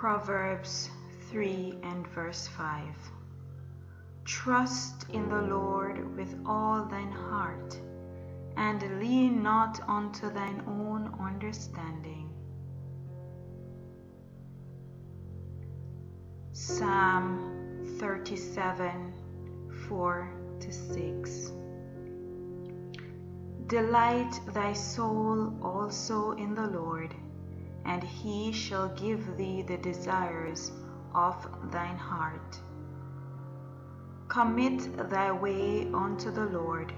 Proverbs 3 and verse 5. Trust in the Lord with all thine heart, and lean not unto thine own understanding. Psalm 37, 4-6. Delight thy soul also in the Lord, and he shall give thee the desires of thine heart. Commit thy way unto the Lord.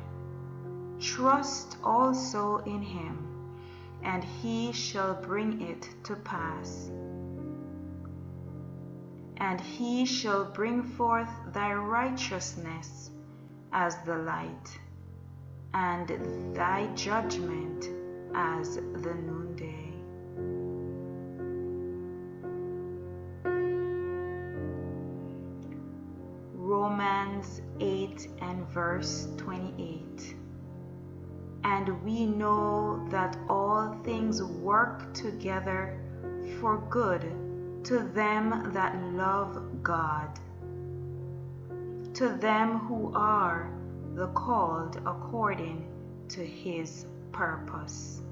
Trust also in him, and he shall bring it to pass. And he shall bring forth thy righteousness as the light, and thy judgment as the noonday. Romans 8 and verse 28. And we know that all things work together for good to them that love God, to them who are the called according to his purpose.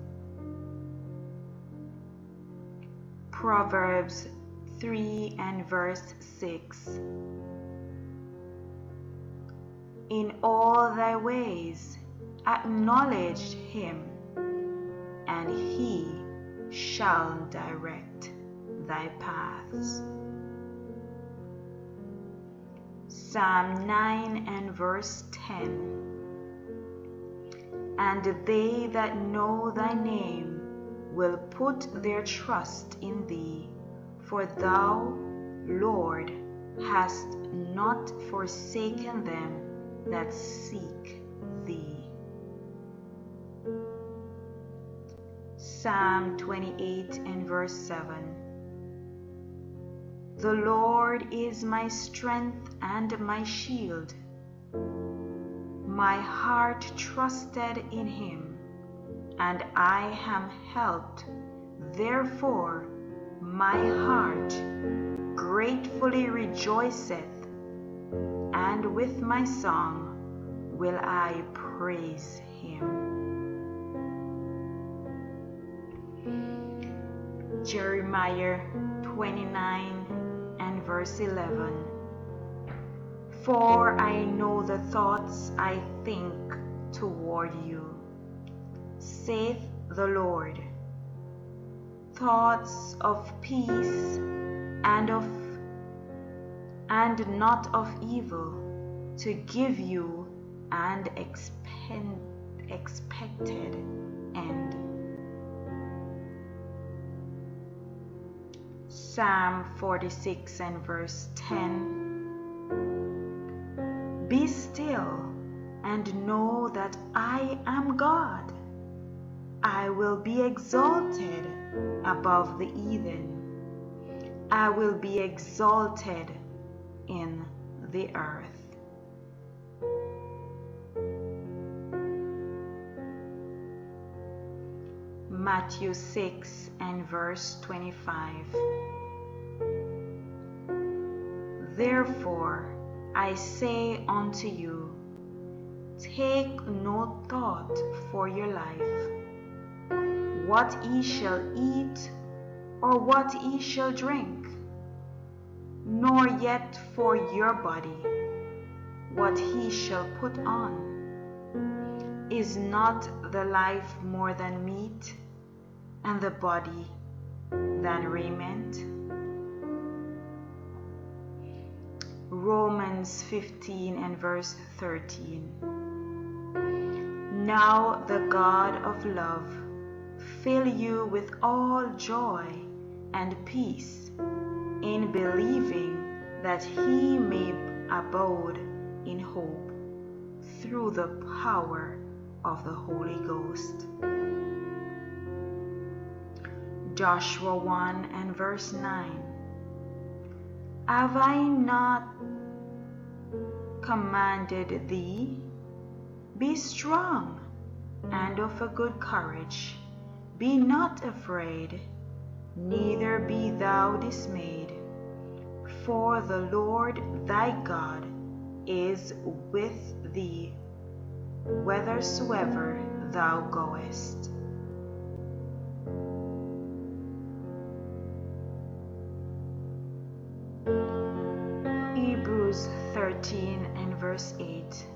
Proverbs 3 and verse 6. In all thy ways acknowledge him, and he shall direct thy paths. Psalm 9 and verse 10. And they that know thy name will put their trust in thee, for thou, Lord, hast not forsaken them that seek thee. Psalm 28 and verse 7. The Lord is my strength and my shield. My heart trusted in him, and I am helped. Therefore my heart gratefully rejoiceth, and with my song will I praise him. Jeremiah 29 and verse 11. For I know the thoughts I think toward you, saith the Lord, thoughts of peace and not of evil, to give you an expected end. Psalm 46 and verse 10. Be still and know that I am God. I will be exalted above the heathen. I will be exalted in the earth. Matthew 6 and verse 25. Therefore I say unto you, take no thought for your life, what ye shall eat, or what ye shall drink, nor yet for your body, what he shall put on. Is not the life more than meat, and the body than raiment? Romans 15 and verse 13. Now the God of love fill you with all joy and peace in believing, that he may abode in hope through the power of the Holy Ghost. Joshua 1 and verse 9. Have I not commanded thee? Be strong and of a good courage. Be not afraid, neither be thou dismayed, for the Lord thy God is with thee whithersoever thou goest. Hebrews 13 and verse 8.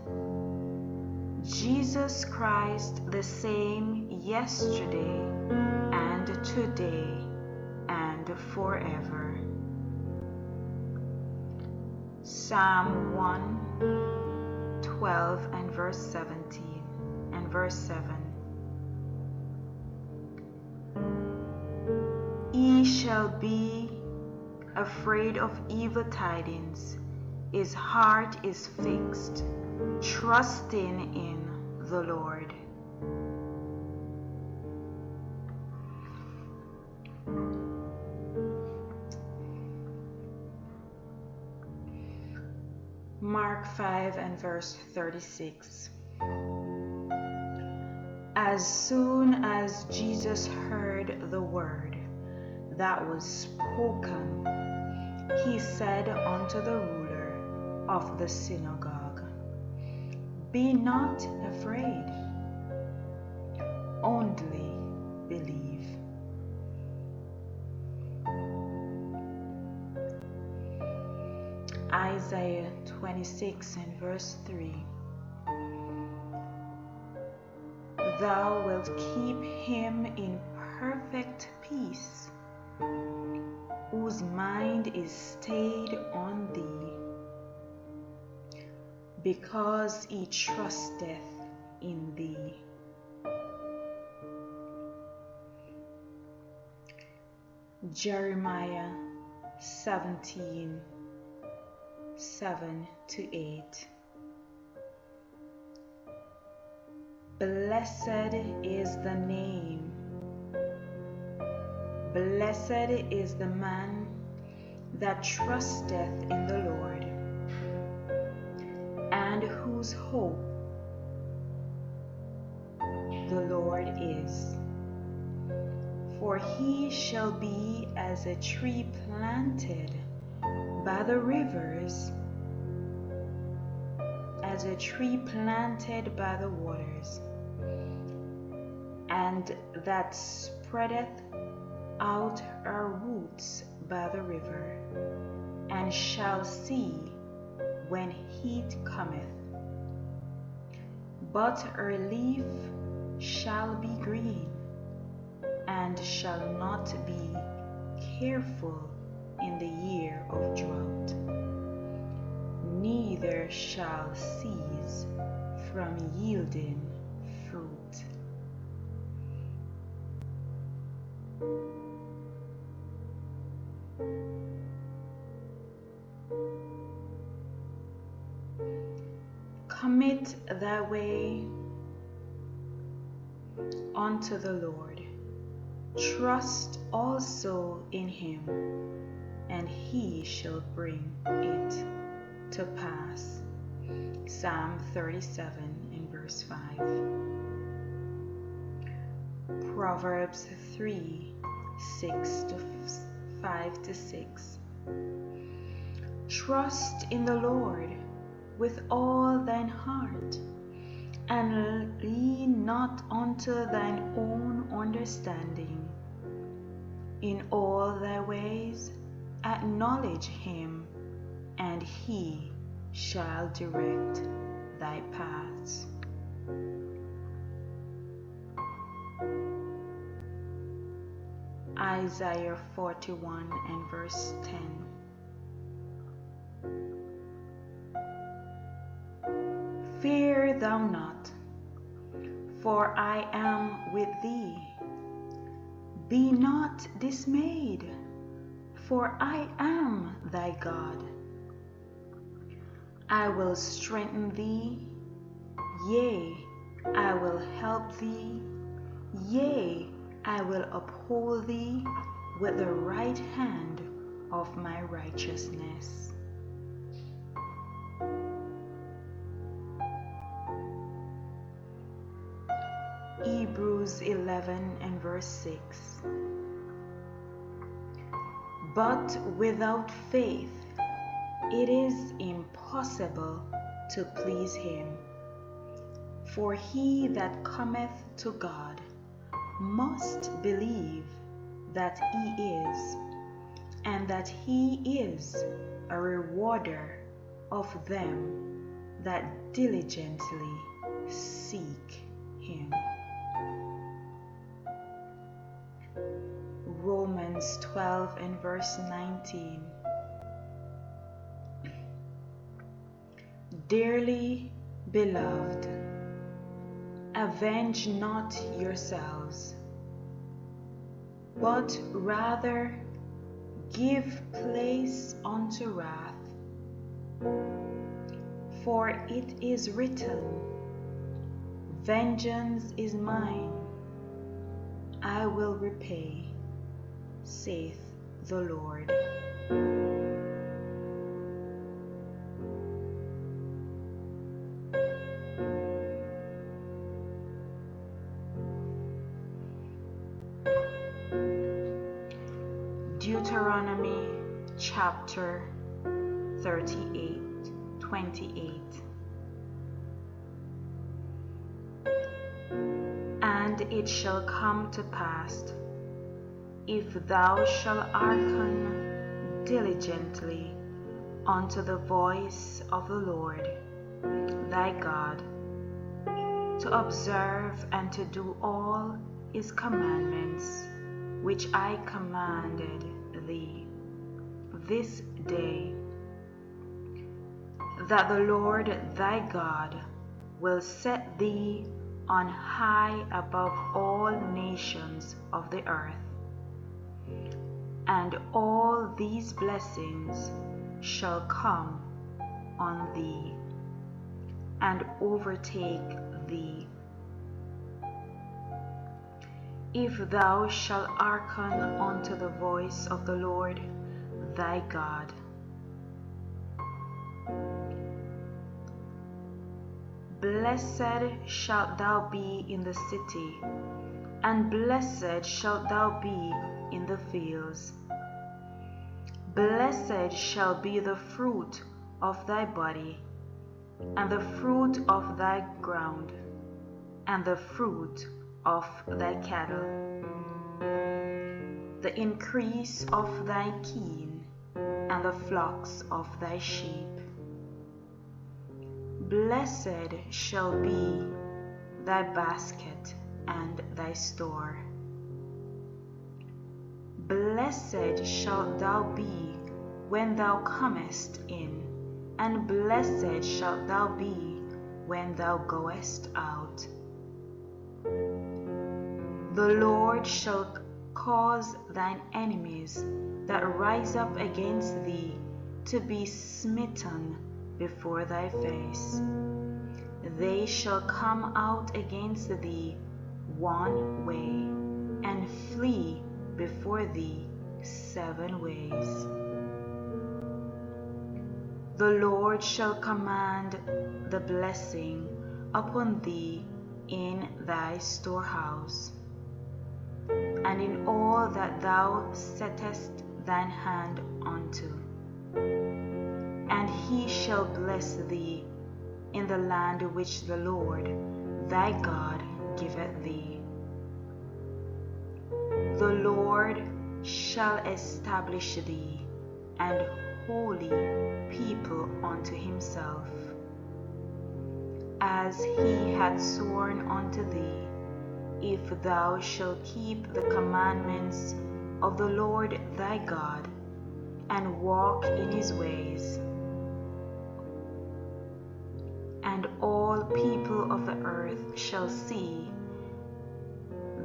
Jesus Christ the same yesterday and today and forever. Psalm 1:12 and verse 17 and verse 7. He shall be afraid of evil tidings, his heart is fixed, trusting in the Lord. Mark 5 and verse 36. As soon as Jesus heard the word that was spoken, he said unto the ruler of the synagogue, Be not afraid, only believe. Isaiah 26 and verse 3. Thou wilt keep him in perfect peace, whose mind is stayed on thee, because he trusteth in thee. Jeremiah 17:7-8. Blessed is the name, blessed is the man that trusteth in the Lord, and whose hope the Lord is. For he shall be as a tree planted by the rivers, as a tree planted by the waters, and that spreadeth out her roots by the river, and shall see when heat cometh, but her leaf shall be green, and shall not be careful in the year of drought, neither shall cease from yielding fruit. Commit thy way unto the Lord. Trust also in him, and he shall bring it to pass. Psalm 37 and verse 5. Proverbs 3:5-6. Trust in the Lord with all thine heart, and lean not unto thine own understanding. In all thy ways acknowledge him, and he shall direct thy paths. Isaiah 41 and verse 10. Fear thou not, for I am with thee. Be not dismayed, for I am thy God. I will strengthen thee, yea, I will help thee, yea, I will uphold thee with the right hand of my righteousness. Hebrews 11 and verse 6. But without faith it is impossible to please him. For he that cometh to God must believe that he is, and that he is a rewarder of them that diligently seek him. Romans 12 and verse 19. Dearly beloved, avenge not yourselves, but rather give place unto wrath. For it is written, Vengeance is mine, I will repay, saith the Lord. Deuteronomy chapter 38:28. And it shall come to pass, if thou shalt hearken diligently unto the voice of the Lord thy God, to observe and to do all his commandments, which I commanded thee this day, that the Lord thy God will set thee on high above all nations of the earth. And all these blessings shall come on thee and overtake thee, if thou shalt hearken unto the voice of the Lord thy God. Blessed shalt thou be in the city, and blessed shalt thou be in the fields. Blessed shall be the fruit of thy body, and the fruit of thy ground, and the fruit of thy cattle, the increase of thy kine, and the flocks of thy sheep. Blessed shall be thy basket and thy store. Blessed shalt thou be when thou comest in, and blessed shalt thou be when thou goest out. The Lord shall cause thine enemies that rise up against thee to be smitten before thy face. They shall come out against thee one way, and flee before thee 7 ways. The Lord shall command the blessing upon thee in thy storehouse, and in all that thou settest thine hand unto. And he shall bless thee in the land which the Lord thy God giveth thee. The Lord shall establish thee an holy people unto himself, as he hath sworn unto thee, if thou shalt keep the commandments of the Lord thy God, and walk in his ways. And all people of the earth shall see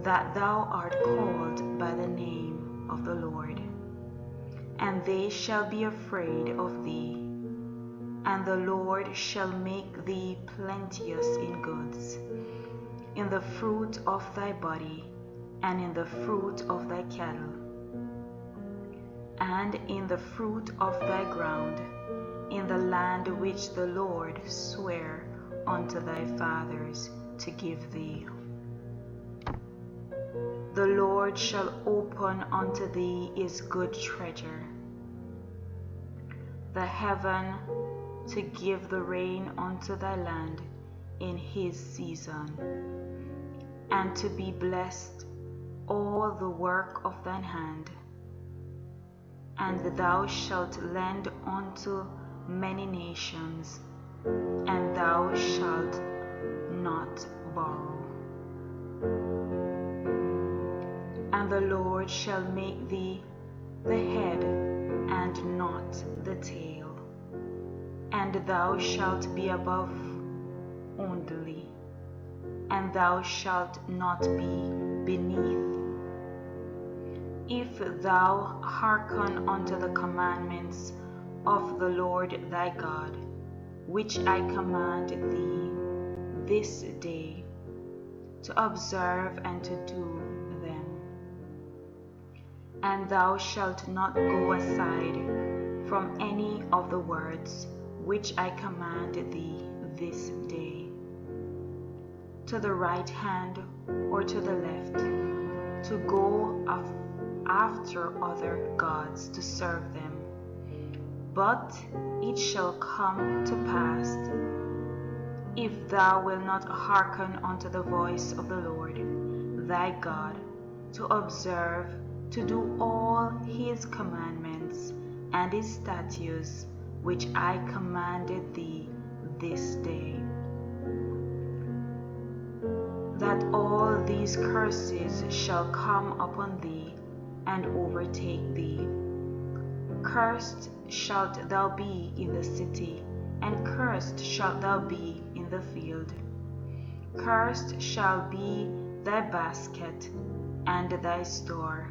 that thou art called by the name of the Lord, and they shall be afraid of thee. And the Lord shall make thee plenteous in goods, in the fruit of thy body, and in the fruit of thy cattle, and in the fruit of thy ground, in the land which the Lord sware unto thy fathers to give thee. The Lord shall open unto thee his good treasure, the heaven to give the rain unto thy land in his season, and to be blessed all the work of thine hand. And thou shalt lend unto many nations, and thou shalt not borrow. And the Lord shall make thee the head and not the tail, and thou shalt be above only, and thou shalt not be beneath. If thou hearken unto the commandments of the Lord thy God, which I command thee this day, to observe and to do them, and thou shalt not go aside from any of the words which I command thee this day, to the right hand or to the left, to go after other gods to serve them. But it shall come to pass, if thou wilt not hearken unto the voice of the Lord thy God, to observe to do all his commandments and his statutes which I commanded thee this day, that all these curses shall come upon thee and overtake thee. Cursed shalt thou be in the city, and cursed shalt thou be in the field. Cursed shall be thy basket and thy store.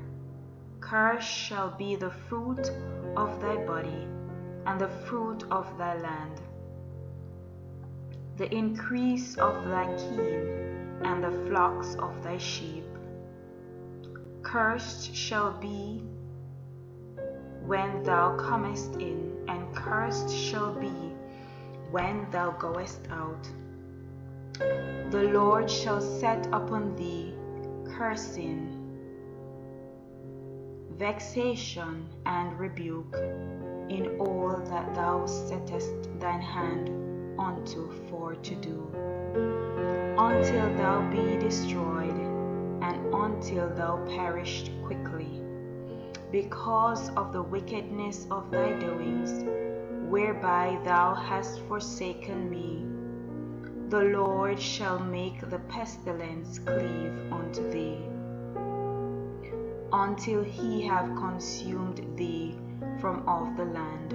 Cursed shall be the fruit of thy body, and the fruit of thy land, the increase of thy kine, and the flocks of thy sheep. Cursed shall be when thou comest in, and cursed shall be when thou goest out. The Lord shall set upon thee cursing, vexation, and rebuke in all that thou settest thine hand unto for to do, until thou be destroyed, and until thou perish quickly, because of the wickedness of thy doings, whereby thou hast forsaken me. The Lord shall make the pestilence cleave unto thee, until he have consumed thee from off the land,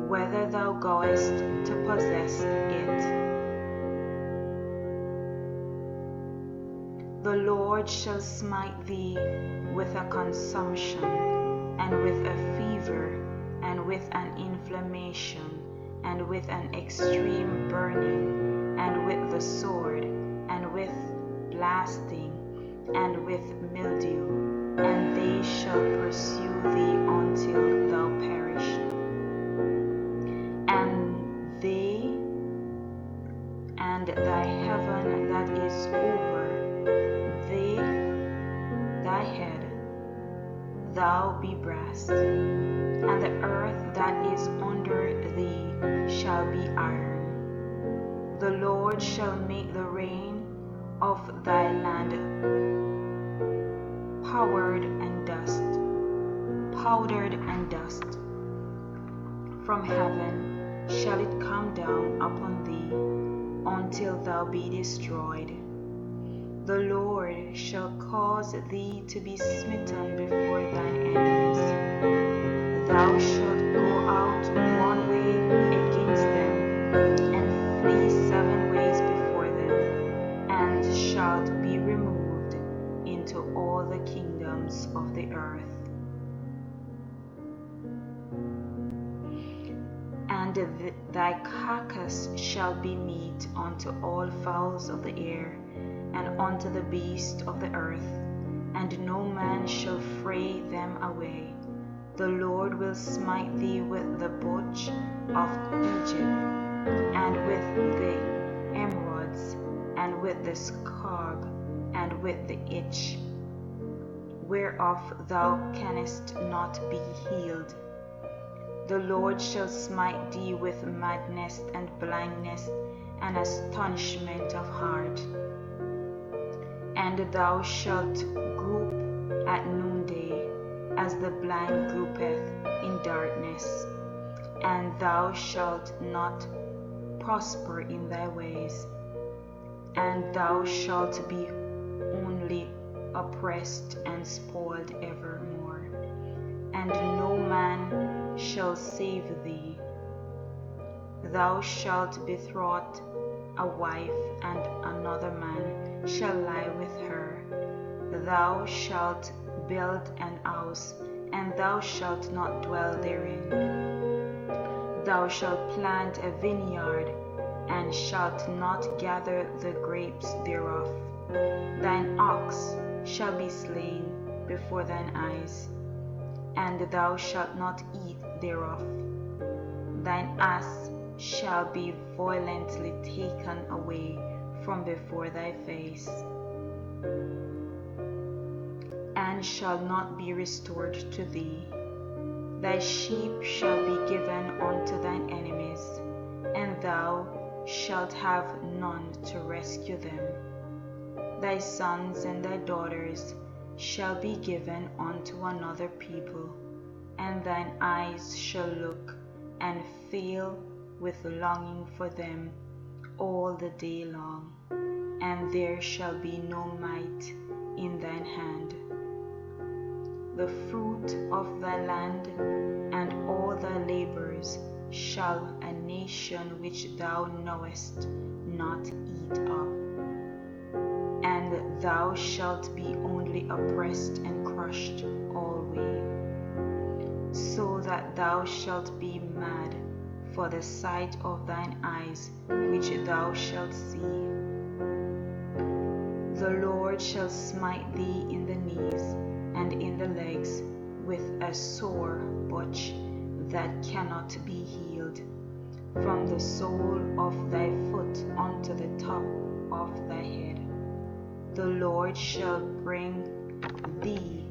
whether thou goest to possess it. The Lord shall smite thee with a consumption, and with a fever, and with an inflammation, and with an extreme burning, and with the sword, and with blasting, and with mildew, and they shall pursue thee until thou perish. And they and thy heaven that is over thy head, thou be brass, and the earth that is under thee shall be iron. The Lord shall make the rain of thy land powdered and dust. From heaven shall it come down upon thee, until thou be destroyed. The Lord shall cause thee to be smitten before thine enemies. Thou shalt go out one way against them, and flee 7 ways before them, and shalt be removed into all the kingdoms of the earth. And thy carcass shall be meat unto all fowls of the air, and unto the beasts of the earth, and no man shall fray them away. The Lord will smite thee with the botch of Egypt, and with the emerods, and with the scab, and with the itch, whereof thou canst not be healed. The Lord shall smite thee with madness and blindness and astonishment of heart. And thou shalt grope at noonday, as the blind gropeth in darkness, and thou shalt not prosper in thy ways, and thou shalt be only oppressed and spoiled evermore, and no man shall save thee. Thou shalt betroth a wife, and another man shall lie with her. Thou shalt build an house, and thou shalt not dwell therein. Thou shalt plant a vineyard, and shalt not gather the grapes thereof. Thine ox shall be slain before thine eyes, and thou shalt not eat thereof. Thine ass shall be violently taken away from before thy face, and shall not be restored to thee. Thy sheep shall be given unto thine enemies, and thou shalt have none to rescue them. Thy sons and thy daughters shall be given unto another people, and thine eyes shall look and fail with longing for them all the day long, and there shall be no might in thine hand. The fruit of thy land and all thy labors shall a nation which thou knowest not eat up, and thou shalt be only oppressed and crushed alway, so that thou shalt be mad for the sight of thine eyes which thou shalt see. The Lord shall smite thee in the knees and in the legs with a sore botch that cannot be healed, from the sole of thy foot unto the top of thy head. The Lord shall bring thee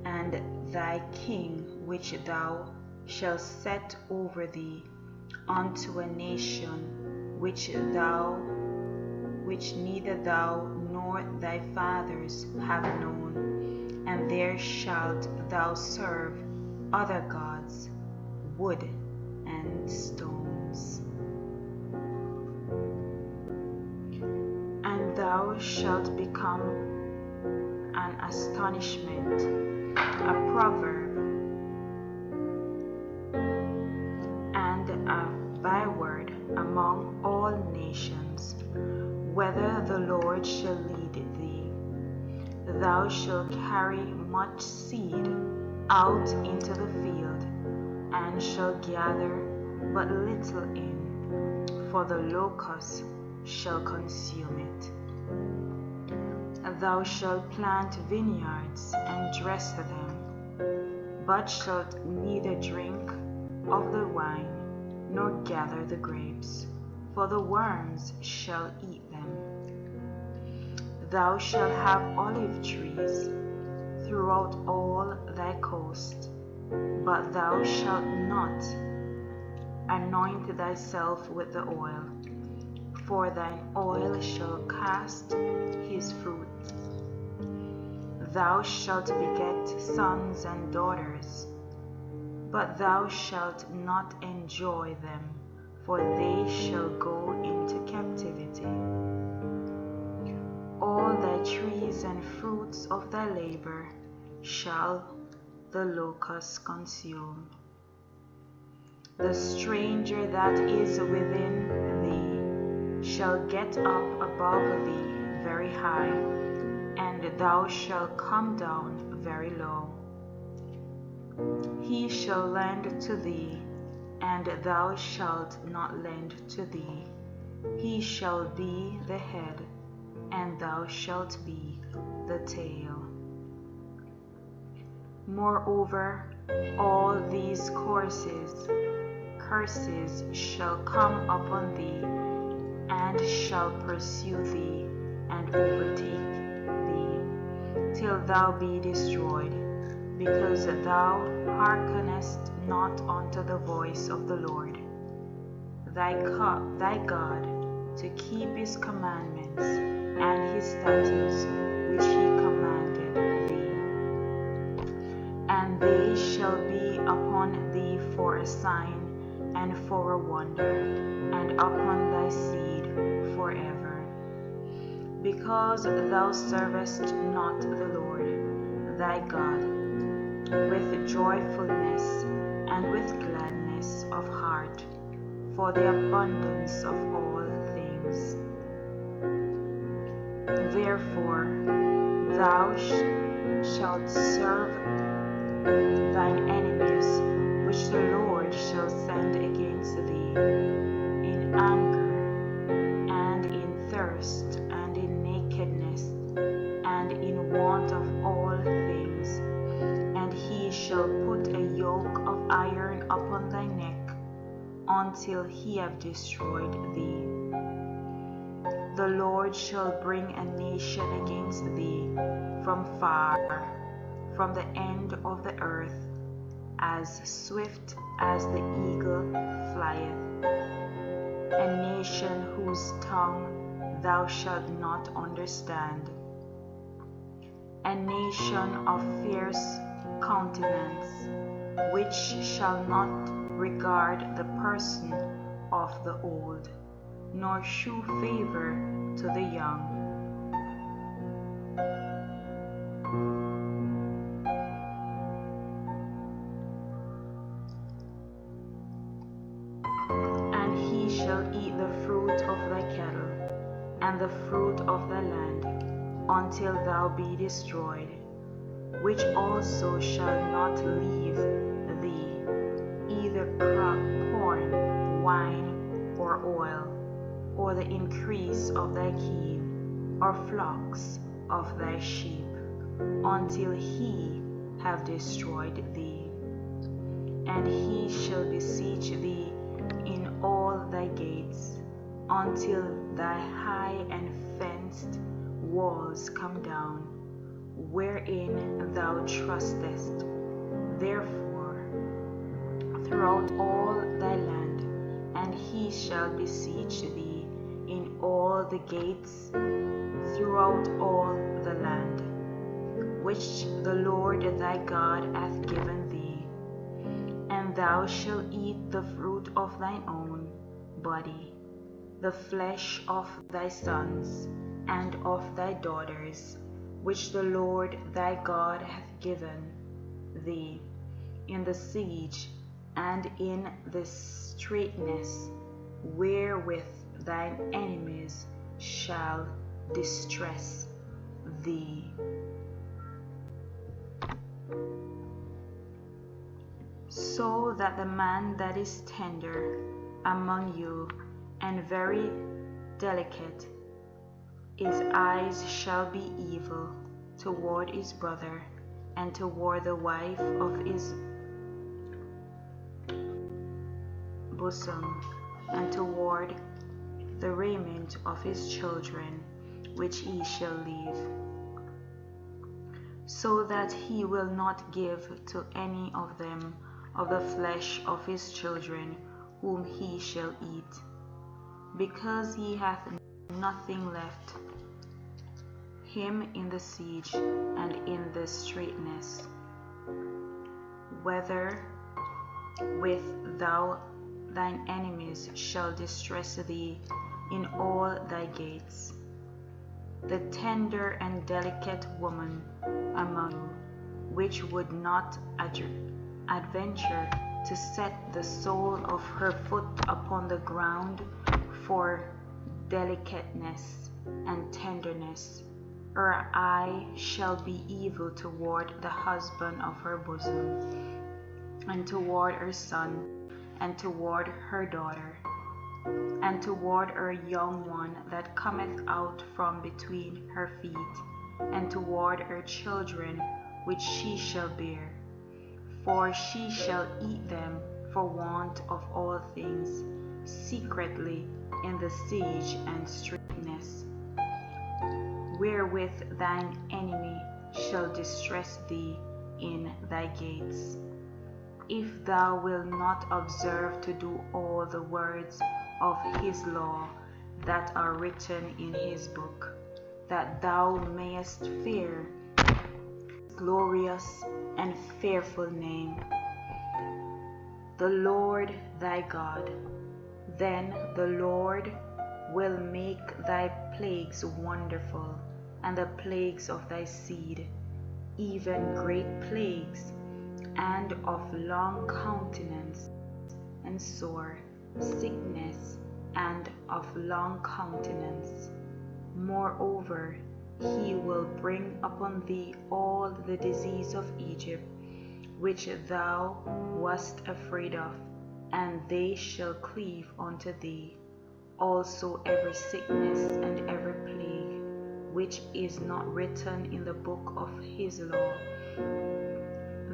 and thy king which thou shalt set over thee unto a nation which neither thou nor thy fathers have known, and there shalt thou serve other gods, wood and stones. And thou shalt become an astonishment, a proverb, and a byword among all nations, whether the Lord shall lead thee. Thou shalt carry much seed out into the field, and shall gather but little in, for the locust shall consume it. Thou shalt plant vineyards and dress them, but shalt neither drink of the wine nor gather the grapes, for the worms shall eat them. Thou shalt have olive trees throughout all thy coast, but thou shalt not anoint thyself with the oil, for thine oil shall cast his fruit. Thou shalt beget sons and daughters, but thou shalt not enjoy them, for they shall go into captivity. All thy trees and fruits of thy labor shall the locust consume. The stranger that is within thee shall get up above thee very high, and thou shalt come down very low. He shall lend to thee, and thou shalt not lend to thee. He shall be the head, and thou shalt be the tail. Moreover, all these curses shall come upon thee, and shall pursue thee, and overtake thee, till thou be destroyed, because thou hearkenest not unto the voice of the Lord thy God, to keep his commandments and his statutes which he commanded thee. And they shall be upon thee for a sign and for a wonder, and upon thy seed forever. Because thou servest not the Lord thy God with joyfulness and with gladness of heart, for the abundance of all things. Therefore thou shalt serve thine enemies, which the Lord shall send against thee, in anger, and in thirst, and in nakedness, and in want of all things. And he shall put a yoke of iron upon thy neck, until he have destroyed thee. The Lord shall bring a nation against thee from far, from the end of the earth, as swift as the eagle flieth, a nation whose tongue thou shalt not understand, a nation of fierce countenance, which shall not regard the person of the old, nor shew favor to the young. And he shall eat the fruit of thy cattle, and the fruit of thy land, until thou be destroyed, which also shall not leave thee, either corn, wine, or oil, or the increase of thy kine, or flocks of thy sheep, until he have destroyed thee. And he shall besiege thee in all thy gates, until thy high and fenced walls come down, wherein thou trustest. Therefore, throughout all thy land, and he shall besiege thee in all the gates throughout all the land, which the Lord thy God hath given thee. And thou shalt eat the fruit of thine own body, the flesh of thy sons and of thy daughters, which the Lord thy God hath given thee, in the siege and in the straitness, wherewith thine enemies shall distress thee. So that the man that is tender among you and very delicate, his eyes shall be evil toward his brother, and toward the wife of his bosom, and toward the raiment of his children, which he shall leave, so that he will not give to any of them of the flesh of his children whom he shall eat, because he hath nothing left him in the siege and in the straitness, whether with thine enemies shall distress thee in all thy gates. The tender and delicate woman among you, which would not adventure to set the sole of her foot upon the ground for delicateness and tenderness, her eye shall be evil toward the husband of her bosom, and toward her son, and toward her daughter, and toward her young one that cometh out from between her feet, and toward her children which she shall bear. For she shall eat them for want of all things, secretly in the siege and straitness, wherewith thine enemy shall distress thee in thy gates. If thou wilt not observe to do all the words of his law that are written in his book, that thou mayest fear his glorious and fearful name, the Lord thy God, then the Lord will make thy plagues wonderful, and the plagues of thy seed, even great plagues, and of long countenance, and sore sickness, and of long countenance. Moreover, he will bring upon thee all the disease of Egypt, which thou wast afraid of, and they shall cleave unto thee. Also every sickness and every plague, which is not written in the book of his law,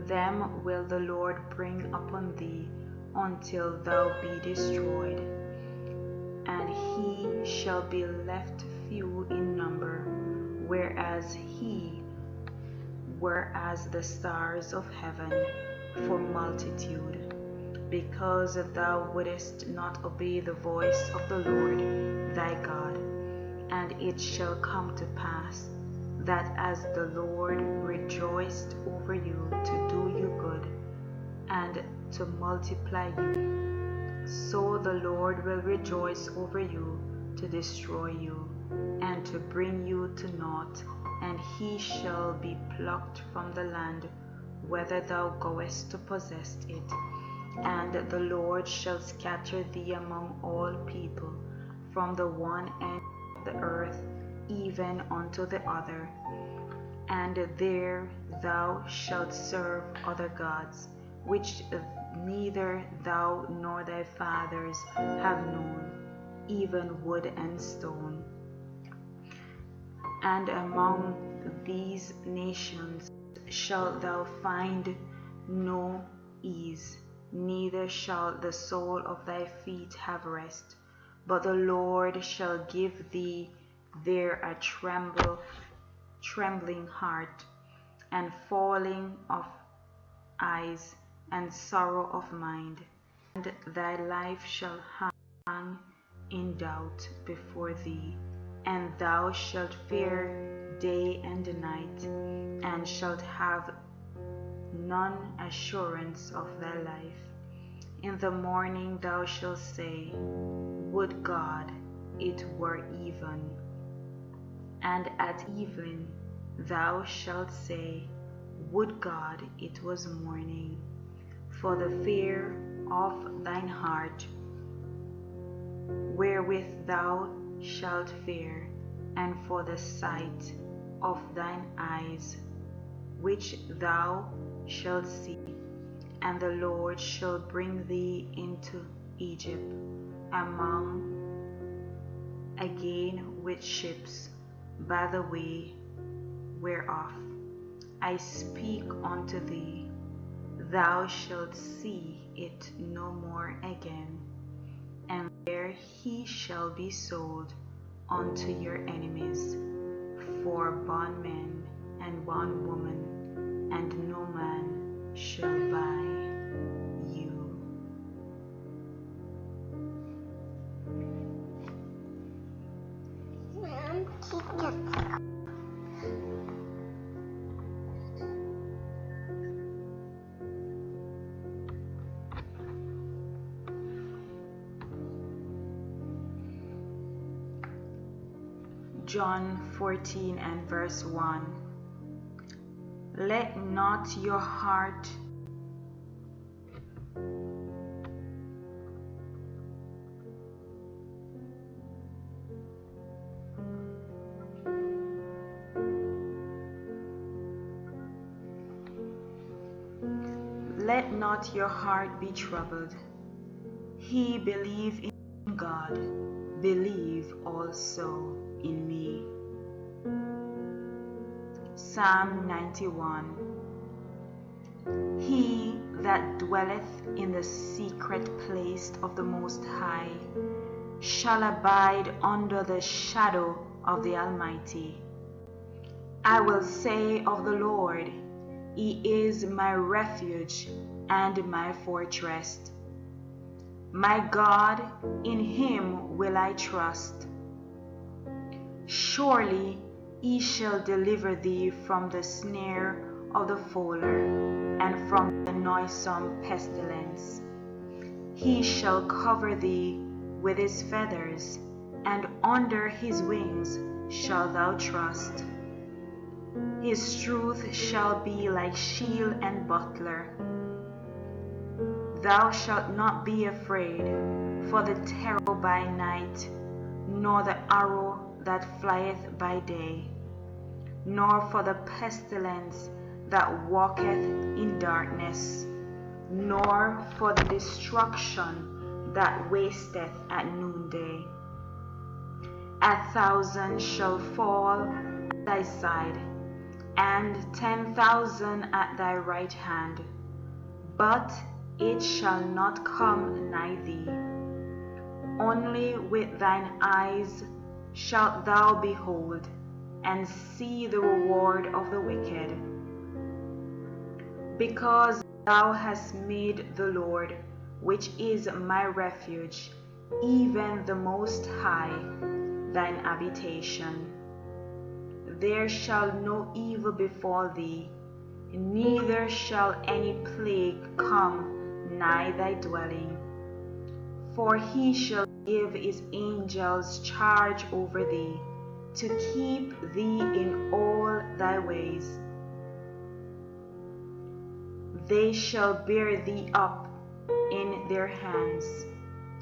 them will the Lord bring upon thee until thou be destroyed, and he shall be left few in number, whereas the stars of heaven for multitude, because thou wouldest not obey the voice of the Lord thy God. And it shall come to pass that as the Lord rejoiced over you to do you good and to multiply you, so the Lord will rejoice over you to destroy you and to bring you to naught, and he shall be plucked from the land whither thou goest to possess it. And the Lord shall scatter thee among all people, from the one end of the earth even unto the other. And there thou shalt serve other gods, which neither thou nor thy fathers have known, even wood and stone. And among these nations shalt thou find no ease, neither shall the sole of thy feet have rest, but the Lord shall give thee there a trembling heart, and falling of eyes, and sorrow of mind, and thy life shall hang in doubt before thee, and thou shalt fear day and night, and shalt have none assurance of thy life. In the morning thou shalt say, Would God it were even. And at evening thou shalt say, Would God it was morning. For the fear of thine heart, wherewith thou shalt fear, and for the sight of thine eyes, which thou shalt see. And the Lord shall bring thee into Egypt again with ships, by the way whereof I speak unto thee. Thou shalt see it no more again, and there he shall be sold unto your enemies for bondmen and bondwoman, and no man shall buy you. John 14 and verse 1. Let not your heart be troubled. He believe in God, believe also in me. Psalm 91. He that dwelleth in the secret place of the Most High shall abide under the shadow of the Almighty. I will say of the Lord, He is my refuge and my fortress. My God, in Him will I trust. Surely He shall deliver thee from the snare of the fowler and from the noisome pestilence. He shall cover thee with His feathers, and under His wings shalt thou trust. His truth shall be like shield and buckler. Thou shalt not be afraid for the terror by night, nor the arrow that flieth by day, nor for the pestilence that walketh in darkness, nor for the destruction that wasteth at noonday. 1,000 shall fall at thy side, and 10,000 at thy right hand, but it shall not come nigh thee. Only with thine eyes shalt thou behold, and see the reward of the wicked. Because thou hast made the Lord, which is my refuge, even the Most High, thine habitation. There shall no evil befall thee, neither shall any plague come nigh thy dwelling. For He shall give His angels charge over thee, to keep thee in all thy ways. They shall bear thee up in their hands,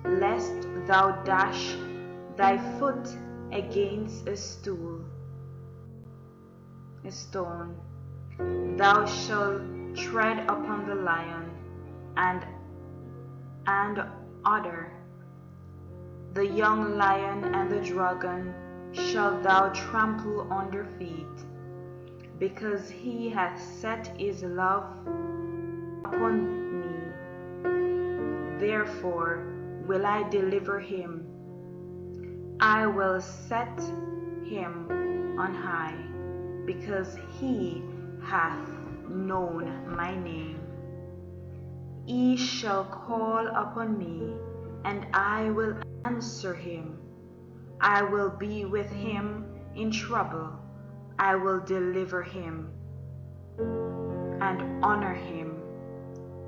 lest thou dash thy foot against a stone. Thou shalt tread upon the lion and adder, the young lion and the dragon shalt thou trample under feet. Because He hath set His love upon me, therefore will I deliver him. I will set him on high, because He hath known my name. He shall call upon me, and I will answer him. I will be with him in trouble. I will deliver him and honor him.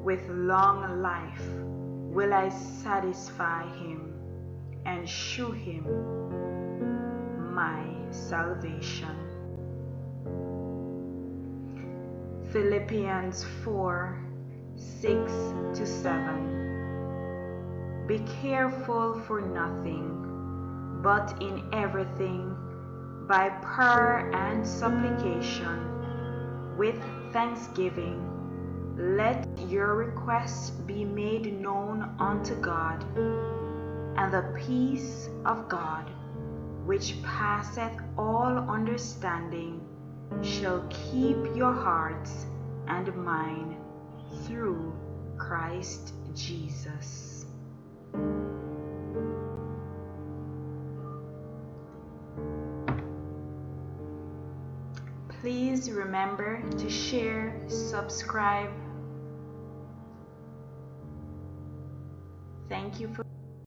With long life will I satisfy him and shew him my salvation. Philippians 4:6-7. Be careful for nothing, but in everything, by prayer and supplication, with thanksgiving, let your requests be made known unto God, and the peace of God, which passeth all understanding, shall keep your hearts and mind through Christ Jesus. Please remember to share, subscribe. Thank you for